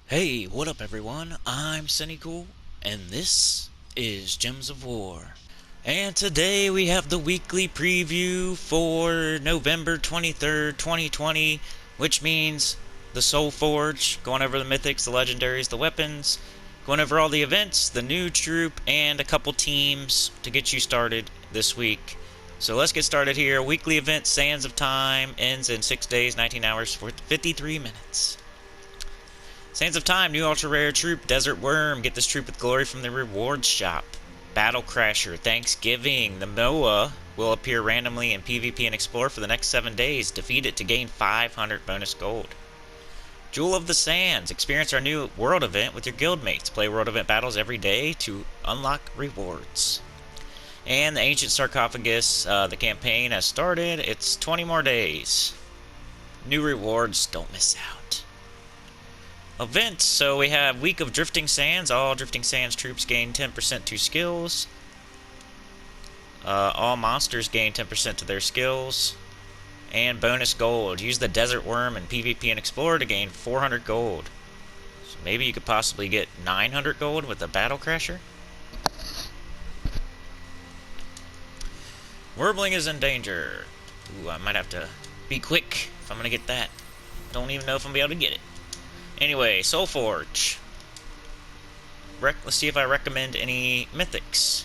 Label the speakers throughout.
Speaker 1: Hey, what up everyone? I'm Sinnycool, and this is Gems of War. And today we have the weekly preview for November 23rd, 2020, which means the SOULFORGE, going over the mythics, the legendaries, the weapons, going over all the events, the new troop, and a couple teams to get you started this week. So let's get started here. Weekly event, Sands of Time, ends in 6 days, 19 hours, 53 minutes. Sands of Time, new ultra rare troop, Desert Worm. Get this troop with glory from the rewards shop. Battle Crasher, Thanksgiving. The Moa will appear randomly in PvP and Explore for the next 7 days. Defeat it to gain 500 bonus gold. Jewel of the Sands, experience our new world event with your guildmates. Play world event battles every day to unlock rewards. And the Ancient Sarcophagus, the campaign has started. It's 20 more days. New rewards, don't miss out. Events, so we have Week of Drifting Sands. All Drifting Sands troops gain 10% to skills. All monsters gain 10% to their skills. And bonus gold. Use the Desert Worm in PvP and Explore to gain 400 gold. So maybe you could possibly get 900 gold with the Battle Crasher. Warbling is in danger. Ooh, I might have to be quick if I'm going to get that. Don't even know if I'm going to be able to get it. Anyway, SOULFORGE. Let's see if I recommend any mythics.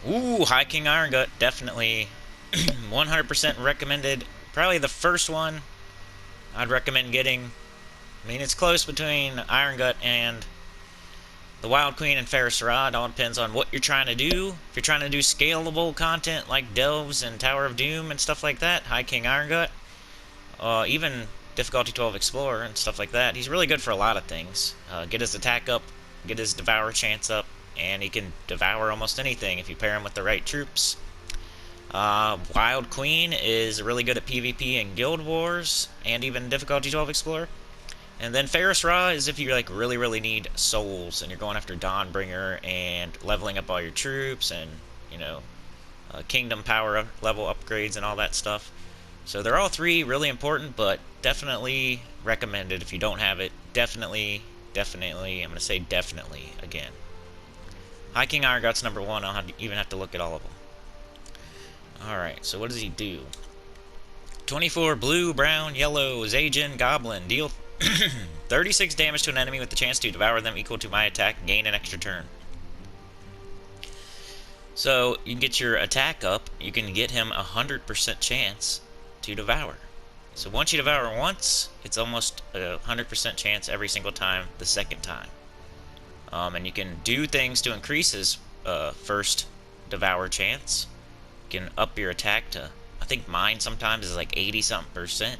Speaker 1: Ooh, High King Iron Gut, definitely 100% recommended. Probably the first one I'd recommend getting. I mean, it's close between Iron Gut and the Wild Queen and Ferris Rod. All depends on what you're trying to do. If you're trying to do scalable content like Delves and Tower of Doom and stuff like that, High King Iron Gut. Even difficulty 12 Explorer and stuff like that. He's really good for a lot of things. Get his attack up, get his devour chance up, and he can devour almost anything if you pair him with the right troops. Wild Queen is really good at PvP and Guild Wars, and even difficulty 12 Explorer. And then Ferris Ra is if you like really need souls and you're going after Dawnbringer and leveling up all your troops and Kingdom power level upgrades and all that stuff. So they're all three really important, but definitely recommended if you don't have it. Definitely, I'm going to say definitely again. High King Iron Gut's number one. I'll even have to look at all of them. Alright, so what does he do? 24 blue, brown, yellow, Zajan, Goblin. Deal 36 damage to an enemy with the chance to devour them equal to my attack. Gain an extra turn. So you can get your attack up. You can get him 100% chance to devour. So once you devour once, it's almost a 100% chance every single time the second time. And you can do things to increase his first devour chance. You can up your attack to, I think mine sometimes is like 80-something%. I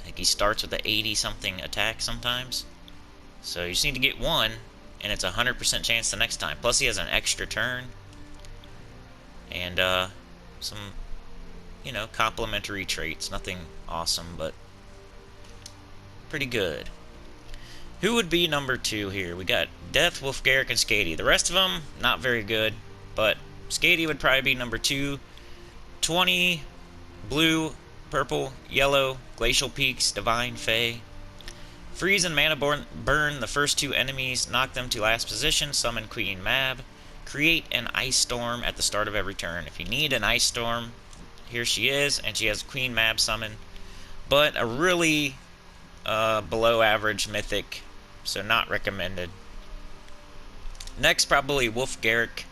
Speaker 1: think he starts with the 80-something attack sometimes. So you just need to get one, and it's a 100% chance the next time. Plus he has an extra turn. And some complementary traits. Nothing awesome, but pretty good. Who would be number 2 here? We got Death, Wolfgarrick, and Skady. The rest of them, not very good, but Skady would probably be number 2. 20, blue, purple, yellow, Glacial Peaks, Divine Fae. Freeze and Mana burn the first 2 enemies, knock them to last position, summon Queen Mab. Create an Ice Storm at the start of every turn. If you need an Ice Storm, here she is, and she has Queen Mab summon. But a really below average mythic, so not recommended. Next, probably Wolfgarrick.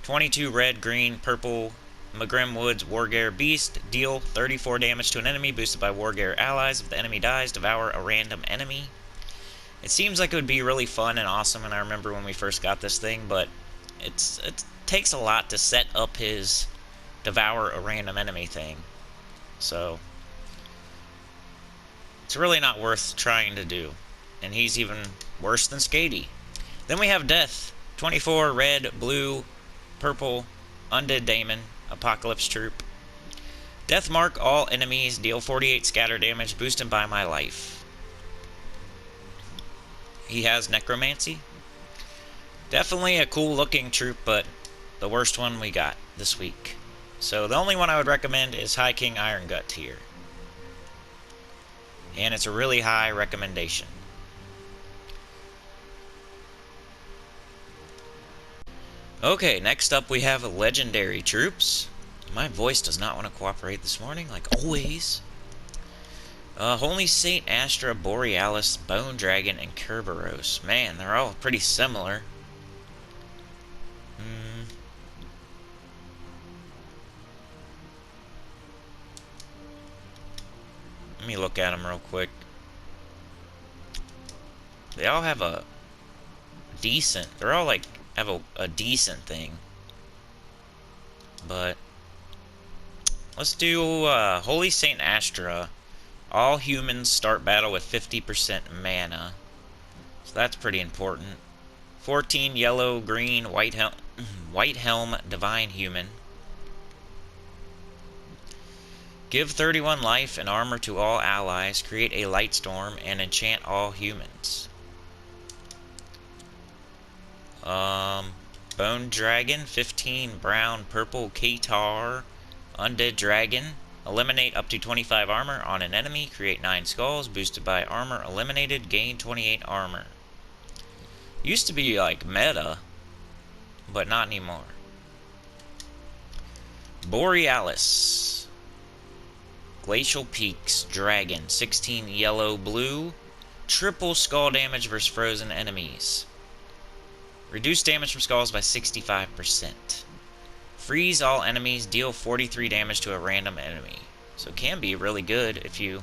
Speaker 1: 22 red, green, purple, Magrim Woods, Wargear Beast. Deal 34 damage to an enemy, boosted by Wargear allies. If the enemy dies, devour a random enemy. It seems like it would be really fun and awesome, and I remember when we first got this thing, but it takes a lot to set up his devour a random enemy thing. So it's really not worth trying to do. And he's even worse than Skady. Then we have Death. 24 red, blue, purple, Undead Daemon, Apocalypse Troop. Death mark all enemies, deal 48 scatter damage, boosted by my life. He has Necromancy. Definitely a cool looking troop, but the worst one we got this week. So the only one I would recommend is High King Iron Gut here. And it's a really high recommendation. Okay, next up we have legendary troops. My voice does not want to cooperate this morning, like always. Holy Saint, Astra, Borealis, Bone Dragon, and Kerberos. Man, they're all pretty similar. Let me look at them real quick. They all have a decent, they're all like, have a decent thing. But, let's do Holy Saint Astra. All humans start battle with 50% mana. So that's pretty important. 14 yellow, green, white helm, divine human. Give 31 life and armor to all allies, create a light storm, and enchant all humans. Bone Dragon, 15 brown, purple, Katar, Undead Dragon. Eliminate up to 25 armor on an enemy, create 9 skulls, boosted by armor eliminated, gain 28 armor. Used to be like meta, but not anymore. Borealis. Glacial Peaks, Dragon, 16 yellow, blue, triple skull damage versus frozen enemies. Reduce damage from skulls by 65%. Freeze all enemies, deal 43 damage to a random enemy. So it can be really good if you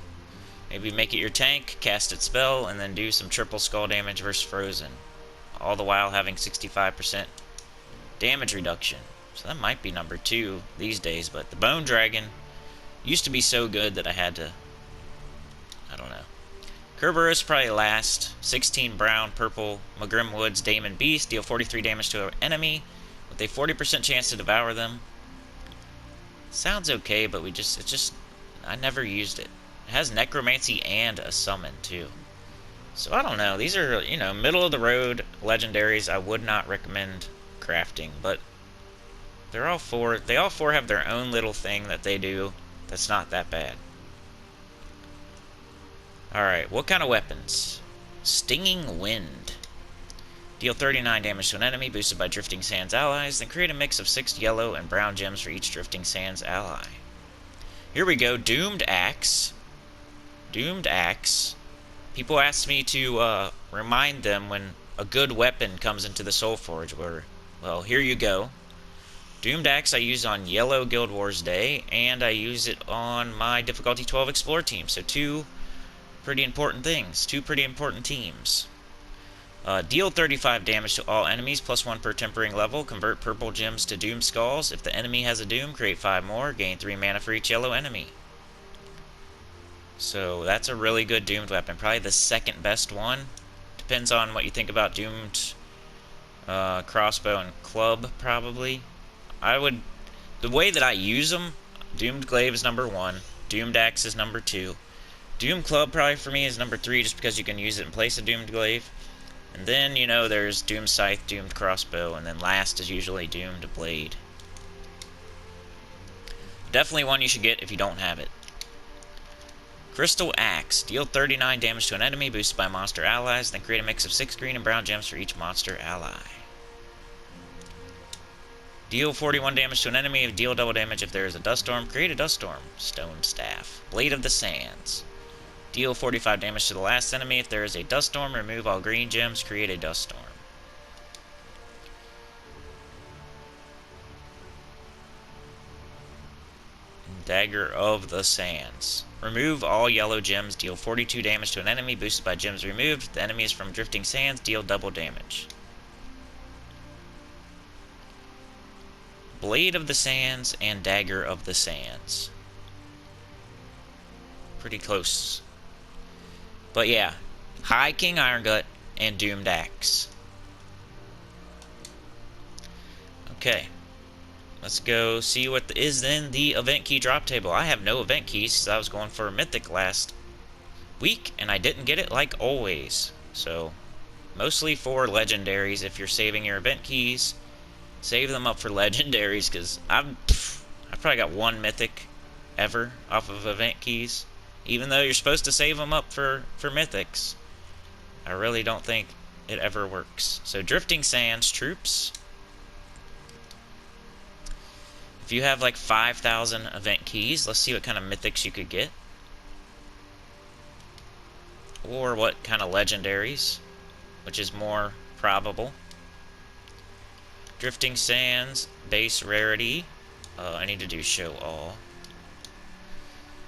Speaker 1: maybe make it your tank, cast its spell, and then do some triple skull damage versus frozen. All the while having 65% damage reduction. So that might be number 2 these days, but the Bone Dragon used to be so good that I had to, I don't know. Kerberos probably last. 16 brown, purple, Magrim Woods, Daemon Beast, deal 43 damage to an enemy with a 40% chance to devour them. Sounds okay, but I never used it. It has necromancy and a summon too. So I don't know. These are, middle of the road legendaries I would not recommend crafting, but they all four have their own little thing that they do that's not that bad. Alright, what kind of weapons? Stinging Wind. Deal 39 damage to an enemy, boosted by Drifting Sands allies, then create a mix of 6 yellow and brown gems for each Drifting Sands ally. Here we go, Doomed Axe. Doomed Axe. People ask me to remind them when a good weapon comes into the SOULFORGE, well, here you go. Doomed Axe I use on Yellow Guild Wars Day, and I use it on my Difficulty 12 Explore team, so 2 pretty important things, 2 pretty important teams. Deal 35 damage to all enemies, +1 per tempering level, convert purple gems to Doom Skulls. If the enemy has a Doom, create 5 more, gain 3 mana for each yellow enemy. So that's a really good doomed weapon, probably the second best one. Depends on what you think about doomed crossbow and club, probably. The way that I use them, Doomed Glaive is number 1, Doomed Axe is number 2, Doomed Club probably for me is number 3 just because you can use it in place of Doomed Glaive. And then, there's Doomed Scythe, Doomed Crossbow, and then last is usually Doomed Blade. Definitely one you should get if you don't have it. Crystal Axe. Deal 39 damage to an enemy, boosted by monster allies, then create a mix of 6 green and brown gems for each monster ally. Deal 41 damage to an enemy, deal double damage if there is a dust storm, create a dust storm. Stone Staff. Blade of the Sands. Deal 45 damage to the last enemy. If there is a dust storm, remove all green gems, create a dust storm. Dagger of the Sands. Remove all yellow gems, deal 42 damage to an enemy, boosted by gems removed. If the enemy is from Drifting Sands, deal double damage. Blade of the Sands and Dagger of the Sands. Pretty close. But yeah, High King Irongut and Doomed Axe. Okay, let's go see what is in the event key drop table. I have no event keys because I was going for a mythic last week and I didn't get it like always. So, mostly for legendaries. If you're saving your event keys, save them up for legendaries because I've probably got 1 mythic ever off of event keys. Even though you're supposed to save them up for mythics, I really don't think it ever works. So Drifting Sands troops. If you have like 5,000 event keys, let's see what kind of mythics you could get. Or what kind of legendaries, which is more probable. Drifting Sands, base rarity. I need to do show all.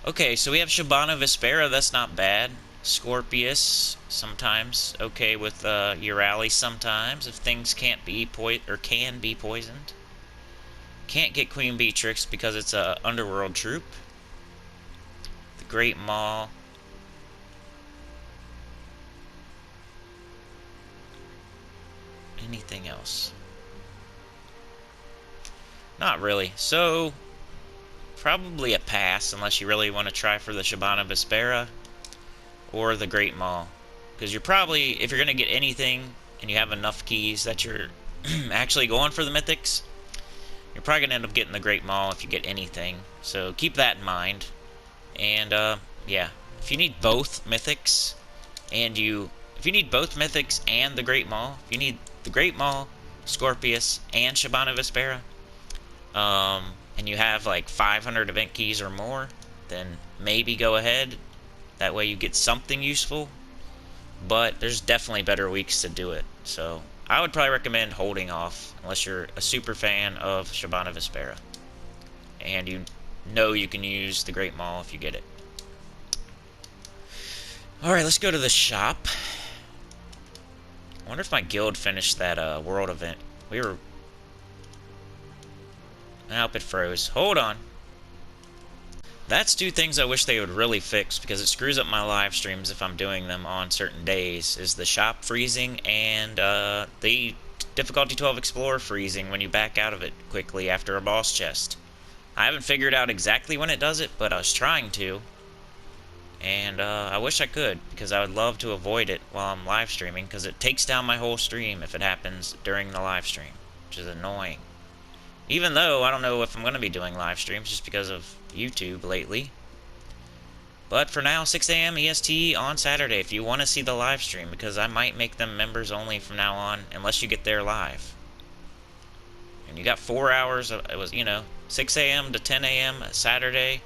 Speaker 1: Okay, so we have Shabana Vespera, that's not bad. Scorpius, sometimes okay with Urali sometimes, if things can't be can be poisoned. Can't get Queen Beatrix because it's a underworld troop. The Great Maw. Anything else? Not really. So, probably a pass unless you really want to try for the Shabana Vespera or the Great Maw. Because you're probably, if you're going to get anything and you have enough keys that you're actually going for the mythics, you're probably going to end up getting the Great Maw if you get anything. So keep that in mind. And, yeah. If you need both mythics and if you need both mythics and the Great Maw, if you need the Great Maw, Scorpius, and Shabana Vespera, and you have like 500 event keys or more, then maybe go ahead. That way you get something useful. But there's definitely better weeks to do it. So I would probably recommend holding off unless you're a super fan of Shabana Vespera. And you know you can use the Great Maw if you get it. Alright, let's go to the shop. I wonder if my guild finished that world event. Nope, it froze. Hold on. That's two things I wish they would really fix, because it screws up my live streams if I'm doing them on certain days, is the shop freezing and the difficulty 12 explorer freezing when you back out of it quickly after a boss chest. I haven't figured out exactly when it does it, but I was trying to. And I wish I could, because I would love to avoid it while I'm live streaming, because it takes down my whole stream if it happens during the live stream, which is annoying. Even though I don't know if I'm going to be doing live streams just because of YouTube lately. But for now, 6 a.m. EST on Saturday if you want to see the live stream, because I might make them members only from now on unless you get there live. And you got 4 hours, it was, 6 a.m. to 10 a.m. Saturday.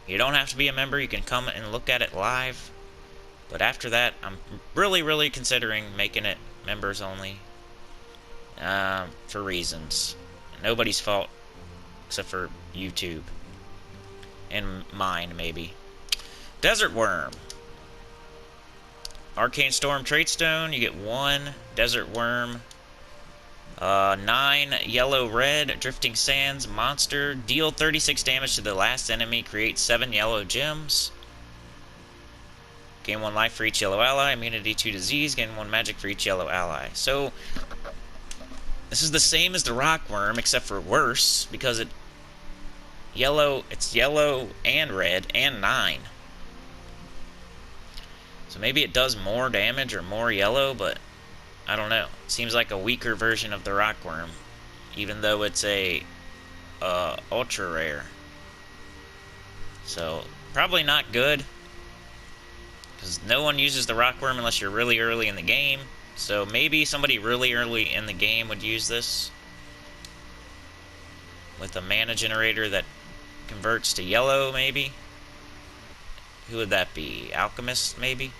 Speaker 1: You don't have to be a member, you can come and look at it live. But after that, I'm really considering making it members only. For reasons. Nobody's fault except for YouTube. And mine, maybe. Desert Worm. Arcane Storm Trait Stone, you get 1. Desert Worm. 9 yellow red. Drifting Sands monster. Deal 36 damage to the last enemy. Create 7 yellow gems. Gain 1 life for each yellow ally. Immunity to disease. Gain 1 magic for each yellow ally. So, this is the same as the rock worm, except for worse, because it's yellow and red, and 9. So maybe it does more damage or more yellow, but I don't know. It seems like a weaker version of the rock worm, even though it's a ultra rare. So probably not good, because no one uses the rock worm unless you're really early in the game. So maybe somebody really early in the game would use this with a mana generator that converts to yellow, maybe. Who would that be? Alchemist, maybe?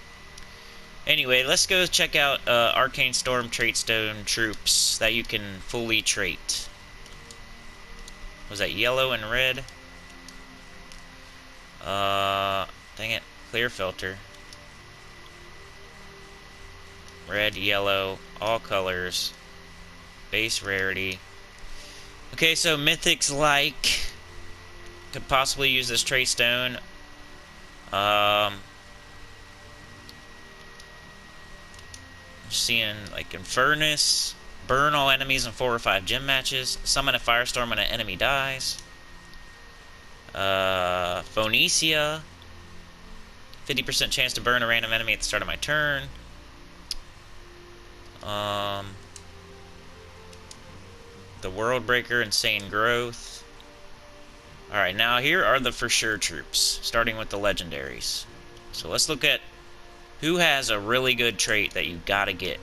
Speaker 1: Anyway, let's go check out Arcane Storm Trait Stone troops that you can fully trait. Was that yellow and red? Dang it. Clear filter. Red, yellow, all colors. Base rarity. Okay, so mythics could possibly use this trait stone. Seeing like Infernus, burn all enemies in 4 or 5 gym matches, summon a firestorm when an enemy dies. Phoenicia, 50% chance to burn a random enemy at the start of my turn. The World Breaker, Insane Growth. Alright, now here are the for sure troops, starting with the legendaries. So let's look at who has a really good trait that you gotta get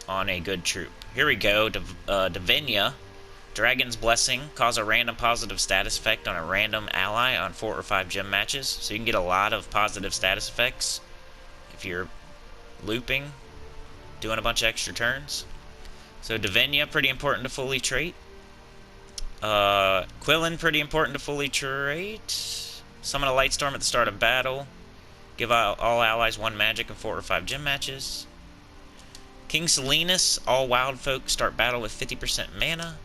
Speaker 1: on a good troop. Here we go, Divenia. Dragon's Blessing, cause a random positive status effect on a random ally on 4 or 5 gym matches. So you can get a lot of positive status effects if you're looping, doing a bunch of extra turns. So Divenia, pretty important to fully trait. Quillen, pretty important to fully trait. Summon a Lightstorm at the start of battle. Give all allies 1 magic in 4 or 5 gym matches. King Salinas, all wild folk start battle with 50% mana.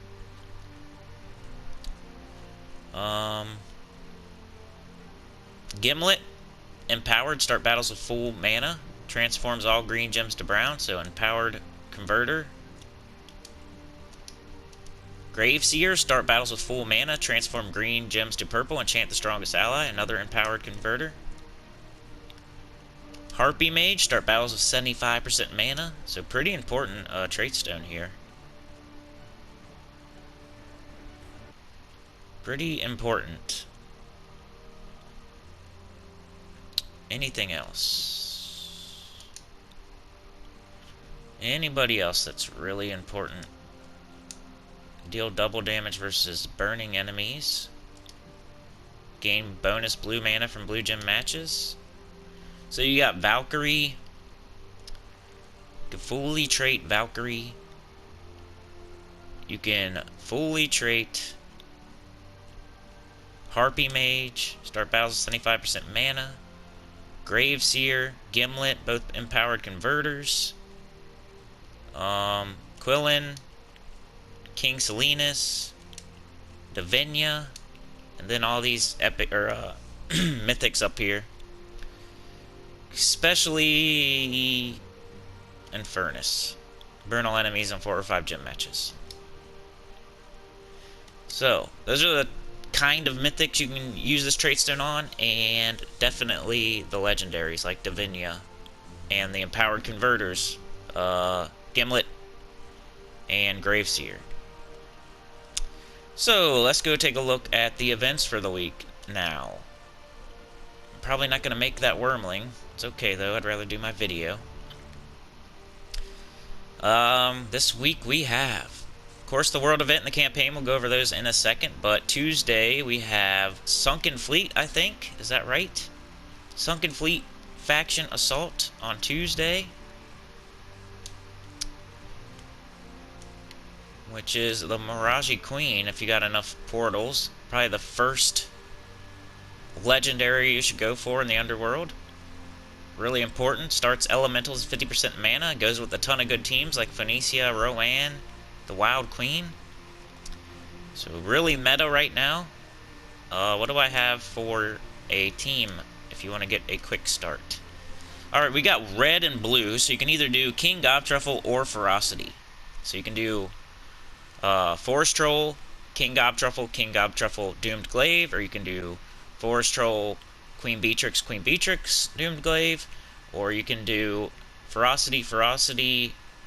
Speaker 1: Gimlet, empowered, start battles with full mana. Transforms all green gems to brown, so empowered converter. Graveseer, start battles with full mana. Transform green gems to purple, enchant the strongest ally, another empowered converter. Harpy Mage, start battles with 75% mana, so pretty important trait stone here. Pretty important. Anything else? Anybody else that's really important? Deal double damage versus burning enemies. Gain bonus blue mana from blue gem matches. So you got Valkyrie. You can fully trait Valkyrie. You can fully trait Harpy Mage. Start battles with 75% mana. Graveseer, Gimlet, both empowered converters. Quillen, King Salinas, Divenia, and then all these epic or mythics up here. Especially Infernus. Burn all enemies on 4 or 5 gym matches. So, those are the kind of mythics you can use this trait stone on, and definitely the legendaries like Divenia and the empowered converters, Gimlet and Graveseer. So let's go take a look at the events for the week now. I'm probably not going to make that Wormling. It's okay though, I'd rather do my video. This week we have, of course, the world event and the campaign. We'll go over those in a second. But Tuesday, we have Sunken Fleet, I think. Is that right? Sunken Fleet Faction Assault on Tuesday. Which is the Mirage Queen, if you got enough portals. Probably the first legendary you should go for in the underworld. Really important. Starts elementals 50% mana. Goes with a ton of good teams like Phoenicia, Rowan, the Wild Queen. So really meta right now. What do I have for a team if you want to get a quick start? Alright, we got red and blue, so you can either do King Gobtruffle or Ferocity. So you can do Forest Troll, King Gobtruffle, Doomed Glaive, or you can do Forest Troll, Queen Beatrix, Doomed Glaive, or you can do Ferocity,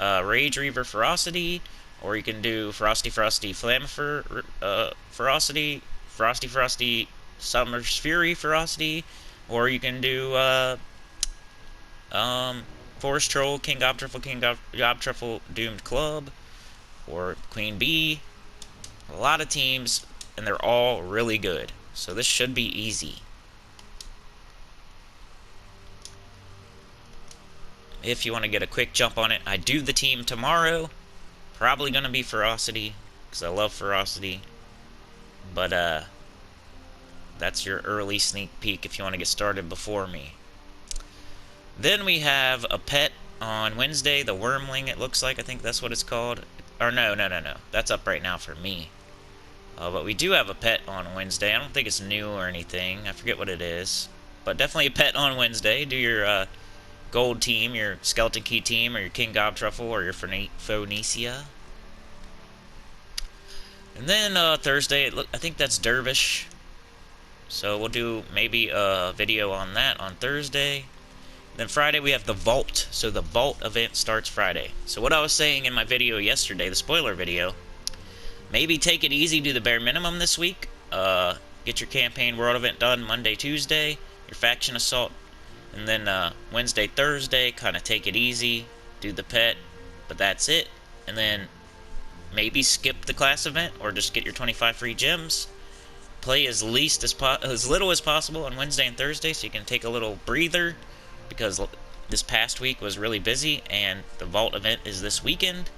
Speaker 1: Rage Reaver, Ferocity, or you can do Frosty, Flamifer, Ferocity, Frosty, Summer's Fury, Ferocity, or you can do Forest Troll, King Gobtruffle, Doomed Club, or Queen Bee. A lot of teams, and they're all really good. So this should be easy. If you want to get a quick jump on it, I do the team tomorrow. Probably going to be Ferocity, because I love Ferocity. But, that's your early sneak peek if you want to get started before me. Then we have a pet on Wednesday, the Wormling, it looks like. I think that's what it's called. Or no. That's up right now for me. But we do have a pet on Wednesday. I don't think it's new or anything. I forget what it is. But definitely a pet on Wednesday. Do your gold team, your Skeleton Key team, or your King Gobtruffle, or your Phoenicia. And then Thursday, I think that's Dervish. So we'll do maybe a video on that on Thursday. Then Friday we have the Vault. So the Vault event starts Friday. So what I was saying in my video yesterday, the spoiler video, maybe take it easy, do the bare minimum this week. Get your campaign world event done Monday, Tuesday, your faction assault. And then Wednesday, Thursday, kind of take it easy, do the pet, but that's it. And then maybe skip the class event or just get your 25 free gems. Play as little as possible on Wednesday and Thursday so you can take a little breather, because this past week was really busy and the vault event is this weekend.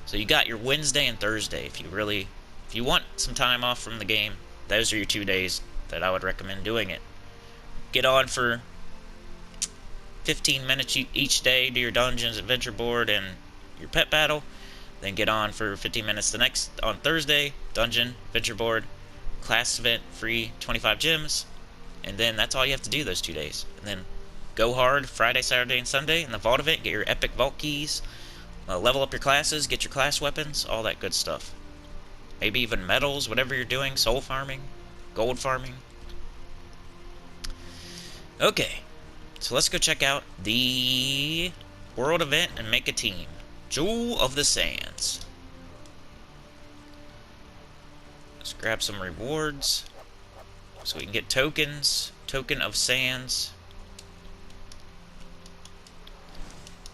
Speaker 1: So you got your Wednesday and Thursday. If you want some time off from the game, those are your 2 days that I would recommend doing it. Get on for 15 minutes each day, do your dungeons, adventure board, and your pet battle. Then get on for 15 minutes on Thursday, dungeon, adventure board, class event, free 25 gems, and then that's all you have to do those 2 days. And then go hard Friday, Saturday, and Sunday in the vault event, get your epic vault keys, level up your classes, get your class weapons, all that good stuff. Maybe even medals, whatever you're doing, soul farming, gold farming. Okay, so let's go check out the world event and make a team. Jewel of the Sands. Let's grab some rewards so we can get tokens. Token of Sands.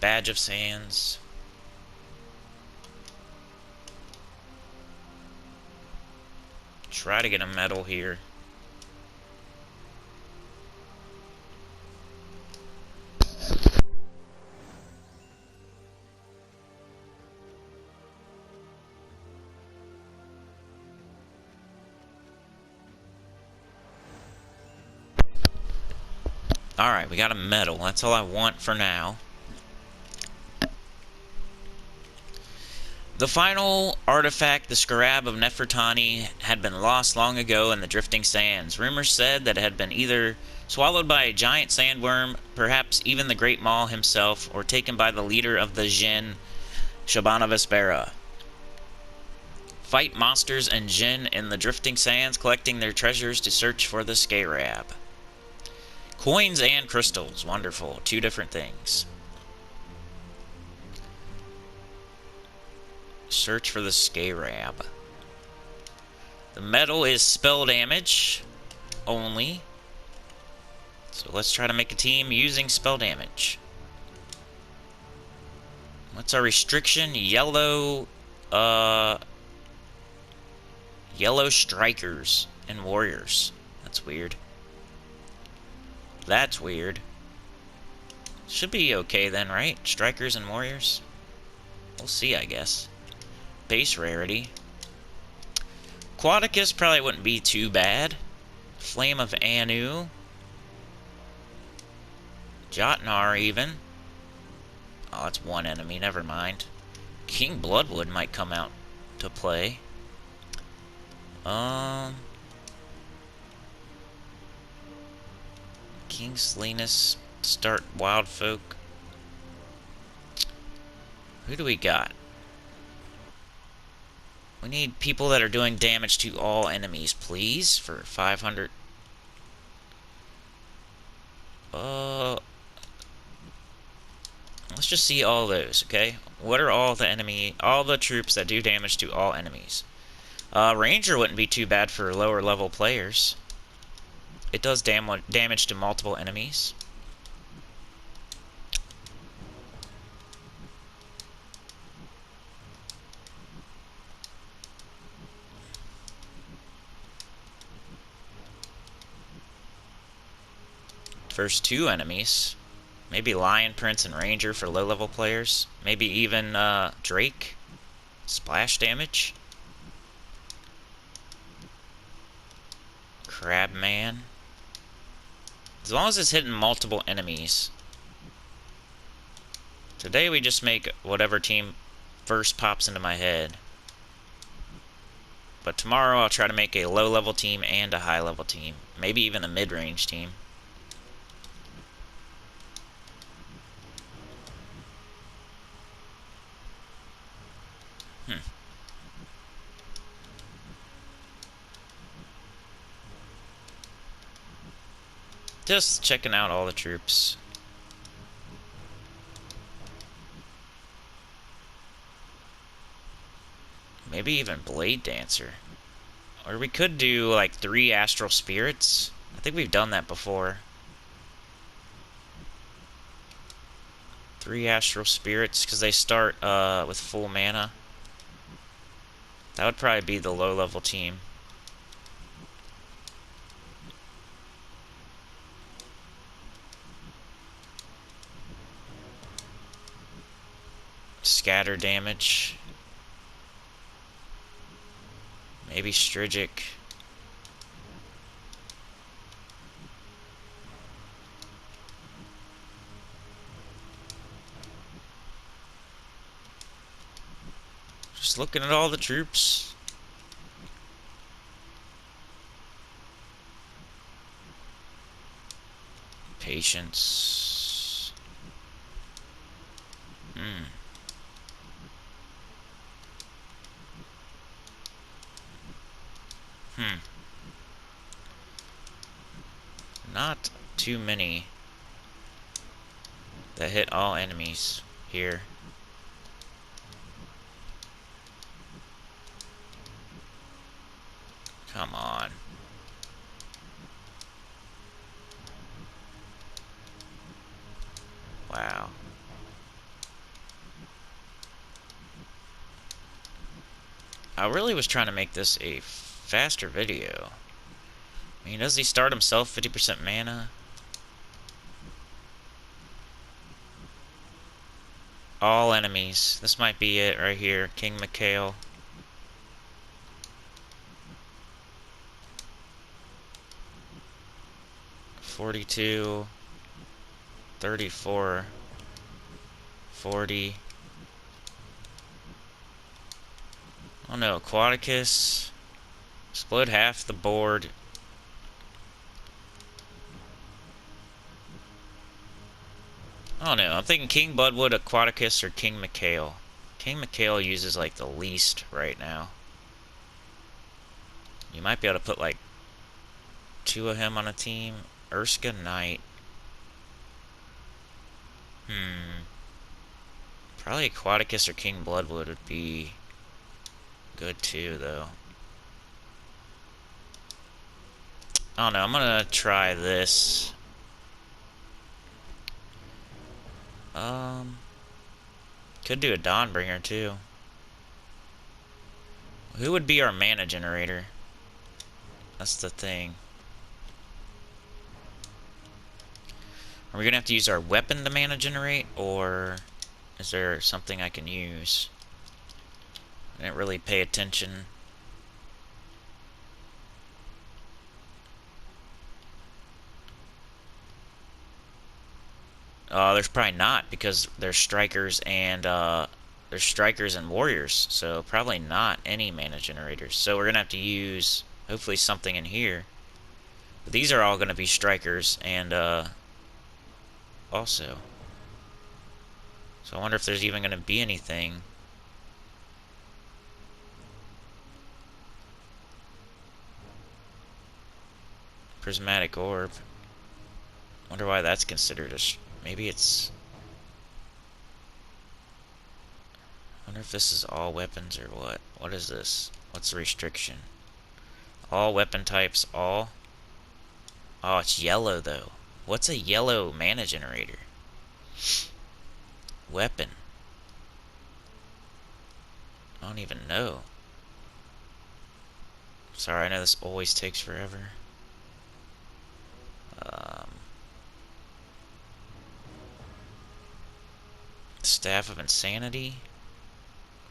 Speaker 1: Badge of Sands. Try to get a medal here. Alright, we got a medal. That's all I want for now. The final artifact, the Scarab of Nefertani, had been lost long ago in the drifting sands. Rumors said that it had been either swallowed by a giant sandworm, perhaps even the Great Maul himself, or taken by the leader of the Jinn, Shabana Vespera. Fight monsters and Jinn in the drifting sands, collecting their treasures to search for the Scarab. Coins and crystals. Wonderful. 2 different things. Search for the Scarab. The medal is spell damage only. So let's try to make a team using spell damage. What's our restriction? Yellow strikers and warriors. That's weird. That's weird. Should be okay then, right? Strikers and warriors? We'll see, I guess. Base rarity. Quadicus probably wouldn't be too bad. Flame of Anu. Jotnar even. Oh, that's one enemy, never mind. King Bloodwood might come out to play. King Slenus, start Wild Folk. Who do we got? We need people that are doing damage to all enemies, please, for 500. Let's just see all those, okay? What are all the troops that do damage to all enemies? Ranger wouldn't be too bad for lower level players. It does damage to multiple enemies. First 2 enemies. Maybe Lion Prince and Ranger for low level players. Maybe even Drake. Splash damage. Crabman. As long as it's hitting multiple enemies. Today we just make whatever team first pops into my head. But tomorrow I'll try to make a low-level team and a high-level team. Maybe even a mid-range team. Just checking out all the troops. Maybe even Blade Dancer. Or we could do like 3 Astral Spirits. I think we've done that before. 3 Astral Spirits, because they start with full mana. That would probably be the low-level team. Scatter damage. Maybe Strigic. Just looking at all the troops. Patience. Not too many that hit all enemies here. Come on. Wow. I really was trying to make this a faster video. I mean, does he start himself 50% mana? All enemies. This might be it right here. King Mikhail. $42, 34, 40. Oh no, Aquaticus. Explode half the board. Oh no, I'm thinking King Bloodwood, Aquaticus, or King Mikhail. King Mikhail uses like the least right now. You might be able to put like 2 of him on a team. Urska Knight. Probably Aquaticus or King Bloodwood would be good too, though. I don't know, I'm gonna try this. Could do a Dawnbringer too. Who would be our mana generator? That's the thing. Are we gonna have to use our weapon to mana generate, or is there something I can use? I didn't really pay attention. There's probably not, because there's strikers and warriors, so probably not any mana generators. So we're gonna have to use hopefully something in here. But these are all gonna be strikers and also. So I wonder if there's even gonna be anything. Prismatic orb. Wonder why that's considered a. Maybe it's. Wonder if this is all weapons or what. What is this? What's the restriction? All weapon types, all. Oh, it's yellow though. What's a yellow mana generator? Weapon. I don't even know. Sorry, I know this always takes forever. Staff of Insanity.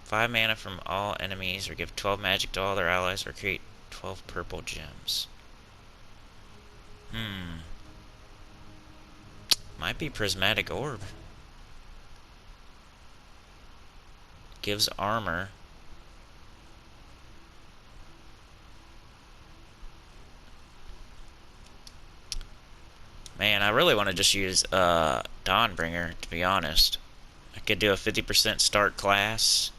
Speaker 1: 5 mana from all enemies, or give 12 magic to all their allies, or create 12 purple gems. Might be Prismatic Orb. Gives armor. Man, I really want to just use Dawnbringer, to be honest. I could do a 50% start class.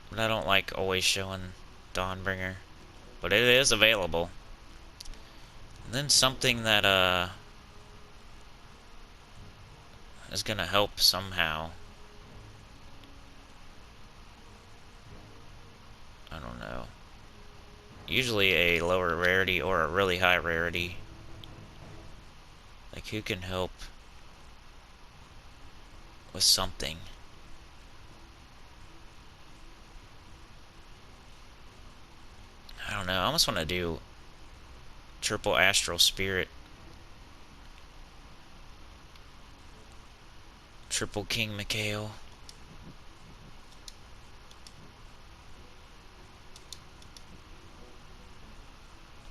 Speaker 1: But I don't like always showing Dawnbringer. But it is available. And then something that is gonna help somehow. I don't know. Usually a lower rarity or a really high rarity. Like, who can help with something? I don't know. I almost want to do triple astral spirit. Triple King Mikhail.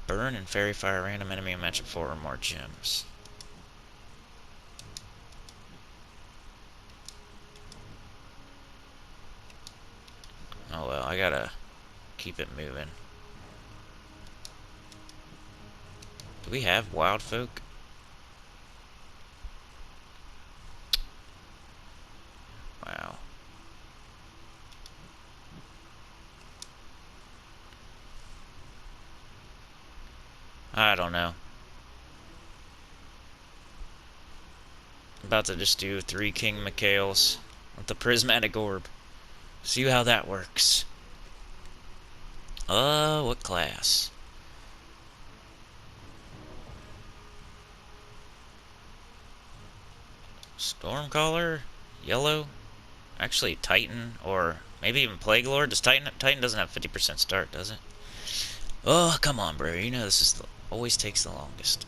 Speaker 1: Burn and fairy fire random enemy and match up 4 or more gems. Oh well, I gotta keep it moving. Do we have wild folk? Wow. I don't know. I'm about to just do 3 King Mikhails with the prismatic orb. See how that works. What class? Stormcaller? Yellow? Actually, Titan, or maybe even Plague Lord. Does Titan doesn't have 50% start, does it? Oh, come on, bro. You know this is always takes the longest.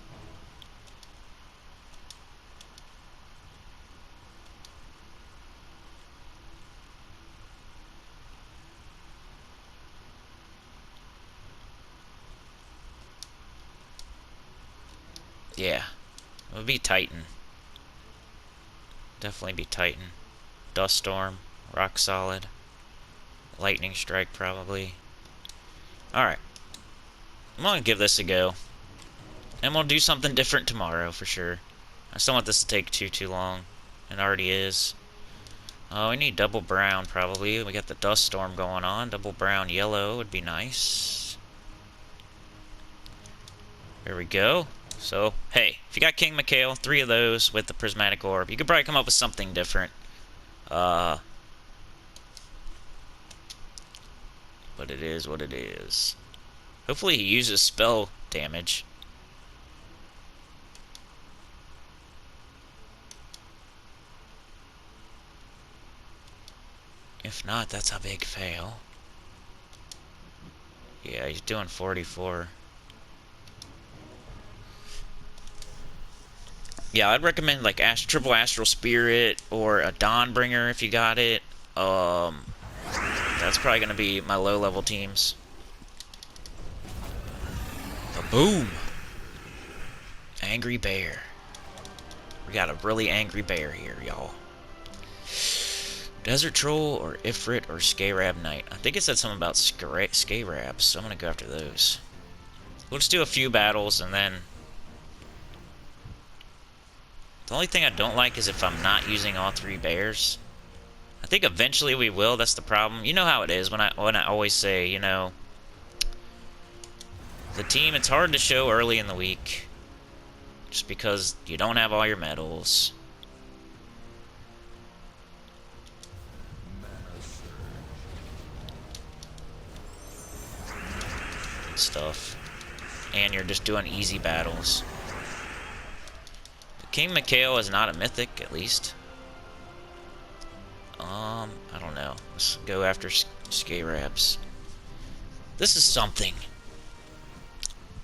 Speaker 1: Yeah, it would be Titan. Definitely be Titan. Dust Storm, Rock Solid, Lightning Strike probably. Alright. I'm gonna give this a go. And we'll do something different tomorrow for sure. I just don't want this to take too long. It already is. Oh, we need double brown probably. We got the Dust Storm going on. Double brown yellow would be nice. There we go. So, hey, if you got King Mikhail, 3 of those with the prismatic orb, you could probably come up with something different. But it is what it is. Hopefully he uses spell damage. If not, that's a big fail. Yeah, he's doing 44. Yeah, I'd recommend like triple astral spirit or a Dawnbringer if you got it. That's probably gonna be my low level teams. Boom! Angry bear. We got a really angry bear here, y'all. Desert Troll or Ifrit or Scarab Knight. I think it said something about Scarabs, so I'm gonna go after those. We'll just do a few battles and then... The only thing I don't like is if I'm not using all 3 bears. I think eventually we will, that's the problem. You know how it is when I always say, you know... The team, it's hard to show early in the week. Just because you don't have all your medals. Stuff. And you're just doing easy battles. King Mikhail is not a mythic, at least. I don't know. Let's go after Scarabs. This is something.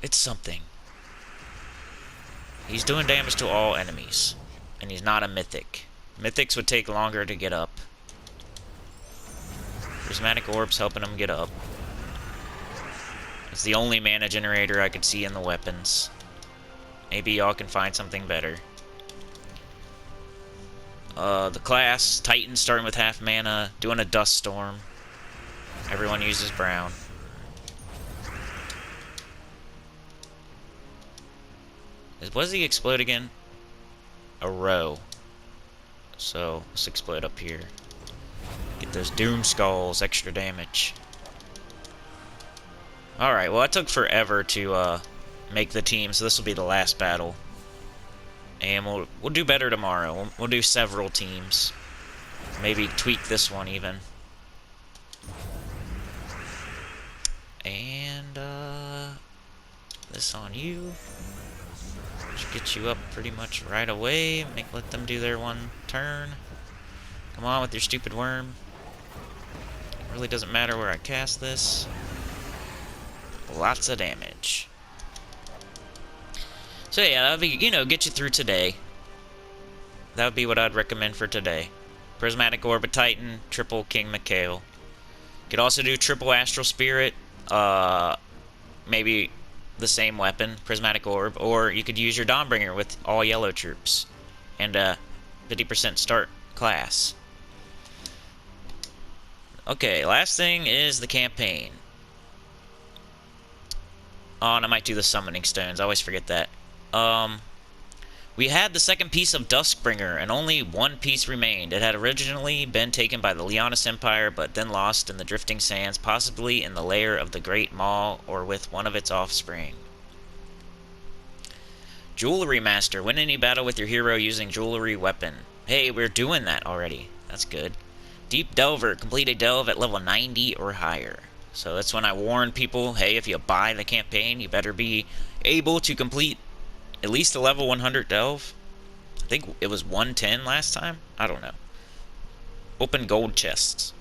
Speaker 1: It's something. He's doing damage to all enemies. And he's not a mythic. Mythics would take longer to get up. Prismatic Orb's helping him get up. It's the only mana generator I could see in the weapons. Maybe y'all can find something better. The class, Titan starting with half mana, doing a Dust Storm. Everyone uses brown. What does he explode again? A row. So, let's explode up here. Get those Doom Skulls, extra damage. Alright, well, it took forever to make the team, so this will be the last battle. And we'll do better tomorrow. We'll do several teams. Maybe tweak this one even. And this on you. Should get you up pretty much right away. Let them do their one turn. Come on with your stupid worm. It really doesn't matter where I cast this. lots of damage. So yeah, that would be, you know, get you through today. That would be what I'd recommend for today. Prismatic Orb of Titan, triple King Mikhail. Could also do triple Astral Spirit, maybe the same weapon, Prismatic Orb, or you could use your Dawnbringer with all yellow troops, and 50% start class. Okay, last thing is the campaign. Oh, and I might do the Summoning Stones, I always forget that. We had the second piece of Duskbringer, and only one piece remained. It had originally been taken by the Leonis Empire, but then lost in the Drifting Sands, possibly in the lair of the Great Maw, or with one of its offspring. Jewelry Master. Win any battle with your hero using jewelry weapon. Hey, we're doing that already. That's good. Deep Delver. Complete a delve at level 90 or higher. So that's when I warn people, hey, if you buy the campaign, you better be able to complete at least a level 100 delve. I think it was 110 last time. I don't know. Open gold chests.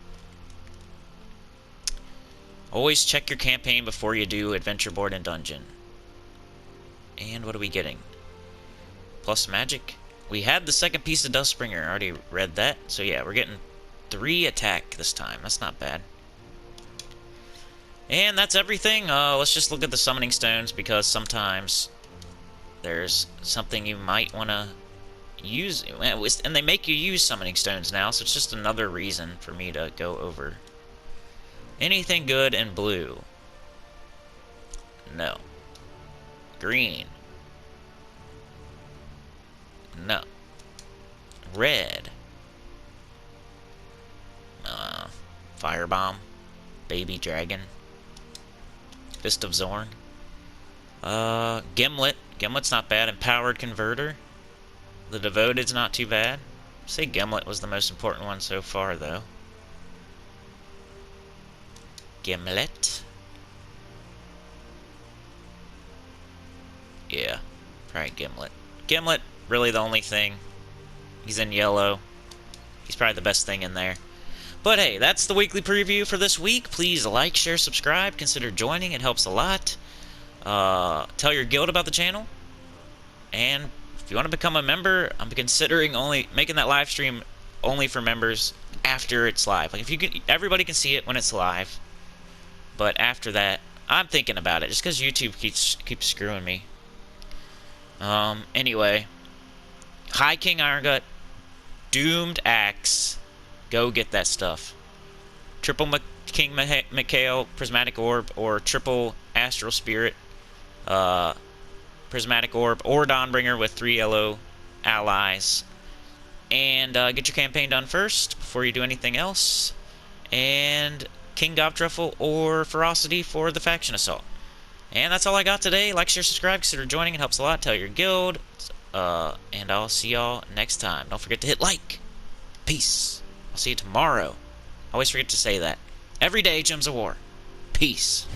Speaker 1: Always check your campaign before you do adventure board and dungeon. And what are we getting? Plus magic. We had the second piece of Duskbringer. I already read that. So yeah, we're getting 3 attack this time. That's not bad. And that's everything. Let's just look at the Summoning Stones, because sometimes there's something you might want to use, and they make you use Summoning Stones now, so it's just another reason for me to go over. Anything good in blue? No. Green? No. Red? Firebomb? Baby Dragon? Fist of Zorn? Gimlet. Gimlet's not bad. Empowered Converter. The Devoted's not too bad. I'd say Gimlet was the most important one so far, though. Gimlet. Yeah, probably Gimlet. Gimlet, really the only thing. He's in yellow. He's probably the best thing in there. But hey, that's the weekly preview for this week. Please like, share, subscribe. Consider joining. It helps a lot. Tell your guild about the channel. And if you want to become a member, I'm considering only making that live stream only for members after it's live. Like, if you can, everybody can see it when it's live. But after that, I'm thinking about it, just because YouTube keeps screwing me. Anyway, High King Irongut, Doomed Axe, go get that stuff. Triple King Mikhail, Prismatic Orb, or triple Astral Spirit, Prismatic Orb, or Dawnbringer with 3 yellow allies. And get your campaign done first before you do anything else. And King Gobtruffle or Ferocity for the Faction Assault. And that's all I got today. Like, share, subscribe, consider joining. It helps a lot. Tell your guild. And I'll see y'all next time. Don't forget to hit like. Peace. I'll see you tomorrow. Always forget to say that. Every day, Gems of War. Peace.